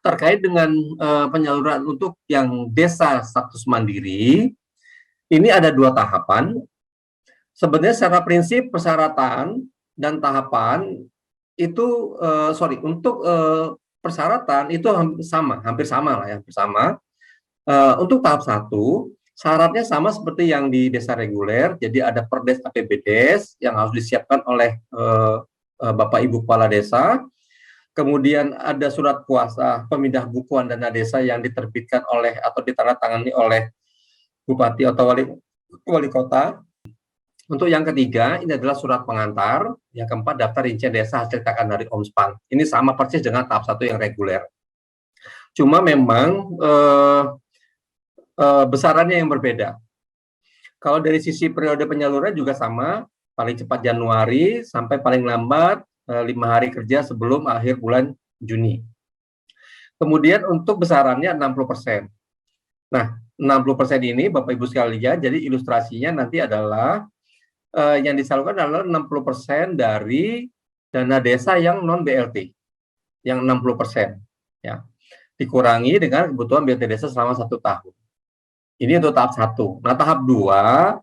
terkait dengan penyaluran untuk yang desa status mandiri, ini ada 2 tahapan. Sebenarnya secara prinsip persyaratan dan tahapan itu untuk persyaratan itu hampir sama lah ya, hampir sama. Untuk tahap 1, syaratnya sama seperti yang di desa reguler, jadi ada Perdes APBDes yang harus disiapkan oleh Bapak Ibu Kepala Desa. Kemudian ada surat kuasa pemindah bukuan dana desa yang diterbitkan oleh atau ditandatangani oleh Bupati atau Wali Kota. Untuk yang ketiga, ini adalah surat pengantar. Yang keempat, daftar rincian desa hasil cetakan dari Omspan. Ini sama persis dengan tahap 1 yang reguler. Cuma memang besarannya yang berbeda. Kalau dari sisi periode penyaluran juga sama, paling cepat Januari sampai paling lambat 5 hari kerja sebelum akhir bulan Juni. Kemudian untuk besarannya 60%. Nah, 60% ini Bapak Ibu sekalian, jadi ilustrasinya nanti adalah yang disalurkan adalah 60% dari dana desa yang non BLT, yang 60%, ya, dikurangi dengan kebutuhan BLT desa selama 1 tahun. Ini untuk tahap 1. Nah, tahap 2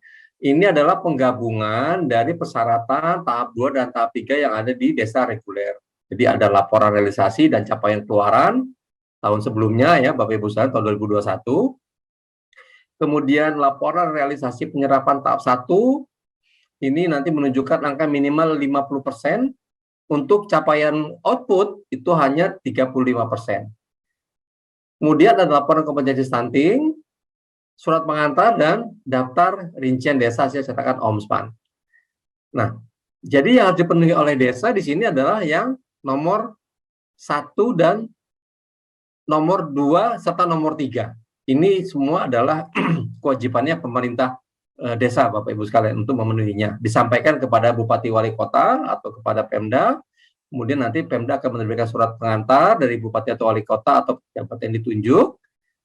ini adalah penggabungan dari persyaratan tahap 2 dan tahap 3 yang ada di desa reguler. Jadi ada laporan realisasi dan capaian keluaran tahun sebelumnya ya Bapak Ibu sekalian, tahun 2021. Kemudian laporan realisasi penyerapan tahap 1 ini nanti menunjukkan angka minimal 50%, untuk capaian output itu hanya 35%. Kemudian ada laporan kompetensi stunting, surat pengantar, dan daftar rincian desa hasil cetakan Omspan. Nah, jadi yang harus dipenuhi oleh desa di sini adalah yang nomor 1 dan nomor 2 serta nomor 3. Ini semua adalah kewajibannya pemerintah desa, Bapak Ibu sekalian, untuk memenuhinya. Disampaikan kepada Bupati Wali Kota atau kepada Pemda, kemudian nanti Pemda akan menerbitkan surat pengantar dari Bupati atau Wali Kota atau pejabat yang ditunjuk.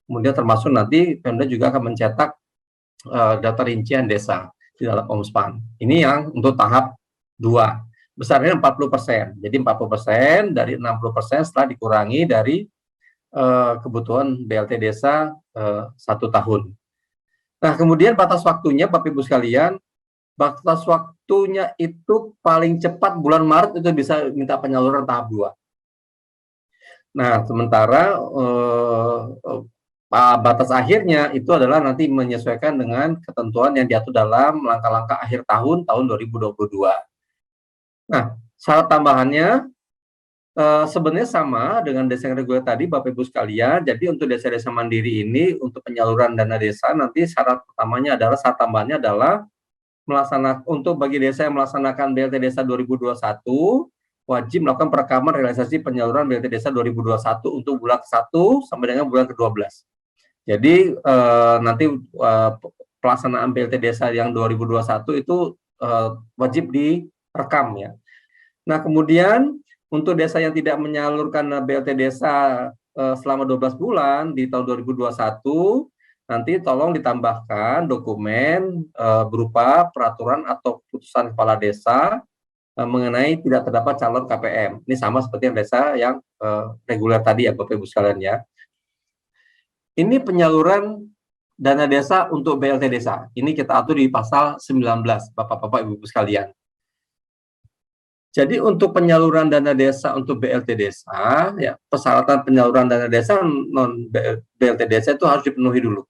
Kemudian termasuk nanti Pemda juga akan mencetak data rincian desa di dalam Omspan. Ini yang untuk tahap 2. Besarnya 40%. Jadi 40% dari 60% setelah dikurangi dari kebutuhan BLT desa 1 tahun. Nah, kemudian batas waktunya Bapak Ibu sekalian, batas waktunya itu paling cepat bulan Maret itu bisa minta penyaluran tahap 2. Nah, sementara batas akhirnya itu adalah nanti menyesuaikan dengan ketentuan yang diatur dalam langkah-langkah akhir tahun 2022. Nah, syarat tambahannya sebenarnya sama dengan desa yang reguler tadi, Bapak Ibu sekalian. Jadi untuk desa-desa mandiri ini, untuk penyaluran dana desa, nanti syarat pertamanya adalah, syarat tambahannya adalah untuk bagi desa yang melaksanakan BLT Desa 2021, wajib melakukan perekaman realisasi penyaluran BLT Desa 2021 untuk bulan ke-1 sampai dengan bulan ke-12. Jadi nanti pelaksanaan BLT Desa yang 2021 itu wajib direkam ya. Nah, kemudian untuk desa yang tidak menyalurkan BLT Desa selama 12 bulan di tahun 2021, nanti tolong ditambahkan dokumen berupa peraturan atau putusan kepala desa mengenai tidak terdapat calon KPM. Ini sama seperti yang desa yang reguler tadi ya Bapak Ibu sekalian ya. Ini penyaluran dana desa untuk BLT desa. Ini kita atur di pasal 19, Bapak-Bapak Ibu sekalian. Jadi untuk penyaluran dana desa untuk BLT desa, ya persyaratan penyaluran dana desa non BLT desa itu harus dipenuhi dulu.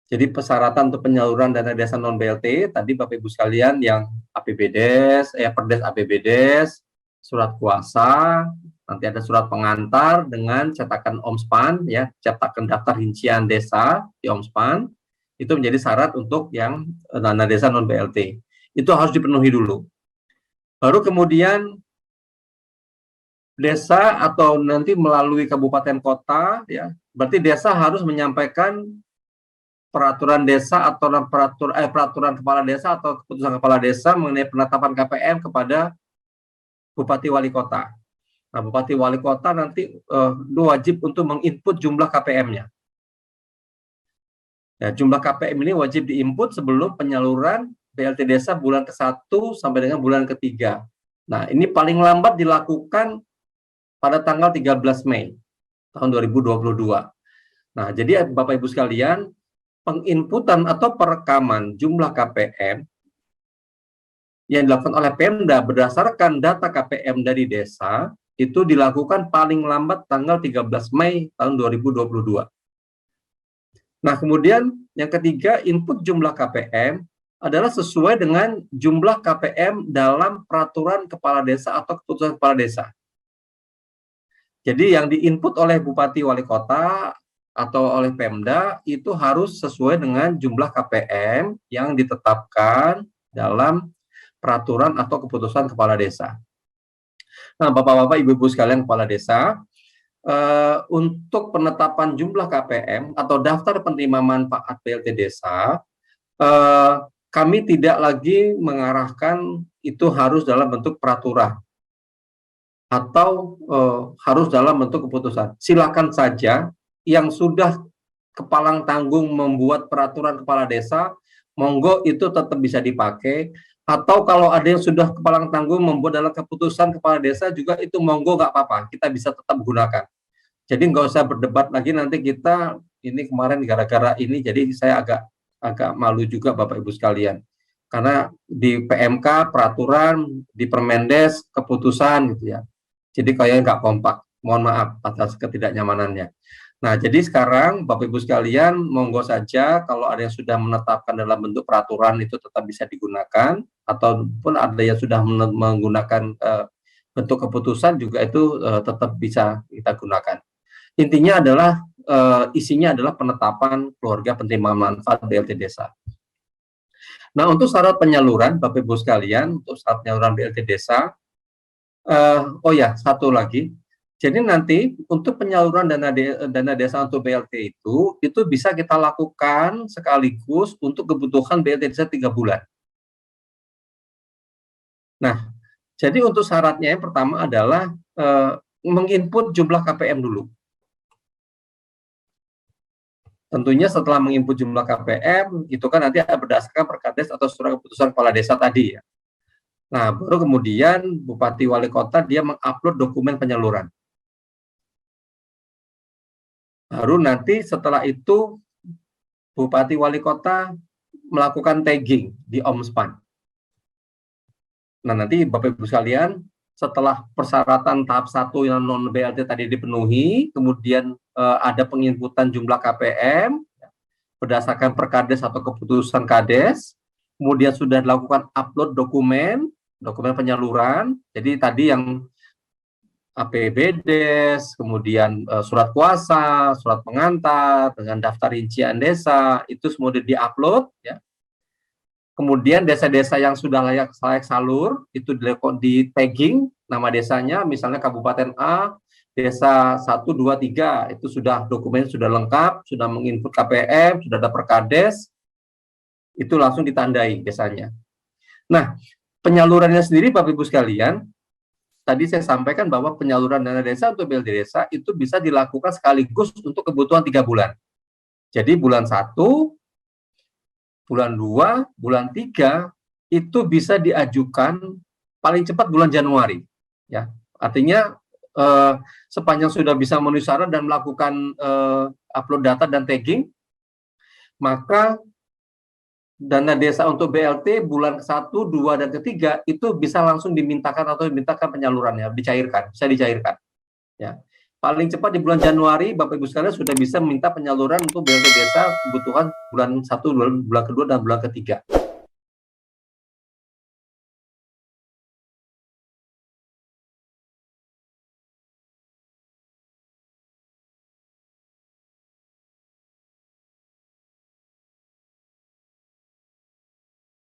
Jadi persyaratan untuk penyaluran dana desa non BLT tadi Bapak Ibu sekalian yang APBDes, Perdes APBDes, surat kuasa, nanti ada surat pengantar dengan cetakan Omspan ya, cetakan daftar rincian desa di Omspan, itu menjadi syarat untuk yang dana desa non BLT. Itu harus dipenuhi dulu. Baru kemudian desa atau nanti melalui kabupaten kota ya, berarti desa harus menyampaikan peraturan desa atau peraturan kepala desa atau keputusan kepala desa mengenai penetapan KPM kepada Bupati Wali Kota. Nah, Bupati Wali Kota nanti wajib untuk menginput jumlah KPM-nya. Ya, jumlah KPM ini wajib diinput sebelum penyaluran BLT desa bulan ke-1 sampai dengan bulan ke-3. Nah, ini paling lambat dilakukan pada tanggal 13 Mei tahun 2022. Nah, jadi Bapak Ibu sekalian, penginputan atau perekaman jumlah KPM yang dilakukan oleh Pemda berdasarkan data KPM dari desa itu dilakukan paling lambat tanggal 13 Mei tahun 2022. Nah, kemudian yang ketiga, input jumlah KPM adalah sesuai dengan jumlah KPM dalam peraturan kepala desa atau keputusan kepala desa. Jadi yang diinput oleh Bupati Wali Kota atau oleh Pemda itu harus sesuai dengan jumlah KPM yang ditetapkan dalam peraturan atau keputusan kepala desa. Nah, Bapak-Bapak, Ibu-Ibu sekalian kepala desa, untuk penetapan jumlah KPM atau daftar penerima manfaat BLT desa, kami tidak lagi mengarahkan itu harus dalam bentuk peraturan atau harus dalam bentuk keputusan. Silakan saja yang sudah kepalang tanggung membuat peraturan kepala desa, monggo itu tetap bisa dipakai. Atau kalau ada yang sudah kepalang tanggung membuat dalam keputusan kepala desa juga itu monggo nggak apa-apa, kita bisa tetap gunakan. Jadi nggak usah berdebat lagi nanti kita ini kemarin gara-gara ini, jadi saya agak malu juga Bapak Ibu sekalian. Karena di PMK peraturan, di Permendes keputusan gitu ya. Jadi kayaknya nggak kompak. Mohon maaf atas ketidaknyamanannya. Nah, jadi sekarang Bapak Ibu sekalian, monggo saja kalau ada yang sudah menetapkan dalam bentuk peraturan itu tetap bisa digunakan, ataupun ada yang sudah menggunakan bentuk keputusan juga itu tetap bisa kita gunakan. Intinya adalah isinya adalah penetapan keluarga penerima manfaat BLT desa. Nah, untuk syarat penyaluran Bapak Ibu sekalian, untuk syarat penyaluran BLT desa, oh ya, satu lagi. Jadi nanti untuk penyaluran dana desa untuk BLT itu bisa kita lakukan sekaligus untuk kebutuhan BLT desa 3 bulan. Nah, jadi untuk syaratnya yang pertama adalah menginput jumlah KPM dulu. Tentunya setelah menginput jumlah KPM, itu kan nanti berdasarkan perkades atau surat keputusan kepala desa tadi ya. Nah, baru kemudian Bupati Wali Kota dia mengupload dokumen penyaluran. Baru nanti setelah itu Bupati Wali Kota melakukan tagging di Omspan. Nah, nanti Bapak Ibu sekalian, setelah persyaratan tahap 1 yang non BLT tadi dipenuhi, kemudian ada penginputan jumlah KPM berdasarkan perkades atau keputusan kades, kemudian sudah dilakukan upload dokumen penyaluran. Jadi tadi yang APBDes, kemudian surat kuasa, surat pengantar, dengan daftar rincian desa, itu semua di-upload. Ya. Kemudian desa-desa yang sudah layak salur, itu di tagging nama desanya, misalnya Kabupaten A, desa 1, 2, 3, itu sudah dokumen sudah lengkap, sudah menginput KPM, sudah ada perkades, itu langsung ditandai desanya. Nah, penyalurannya sendiri Bapak Ibu sekalian, tadi saya sampaikan bahwa penyaluran dana desa untuk BLT desa itu bisa dilakukan sekaligus untuk kebutuhan 3 bulan. Jadi bulan 1, bulan 2, bulan 3 itu bisa diajukan paling cepat bulan Januari. Ya, artinya sepanjang sudah bisa memenuhi syarat dan melakukan upload data dan tagging, maka dana desa untuk BLT bulan 1, 2, dan ketiga itu bisa langsung dimintakan atau dimintakan penyalurannya, bisa dicairkan. Ya. Paling cepat di bulan Januari, Bapak Ibu sekalian sudah bisa meminta penyaluran untuk BLT desa kebutuhan bulan 1, bulan kedua, dan bulan ketiga.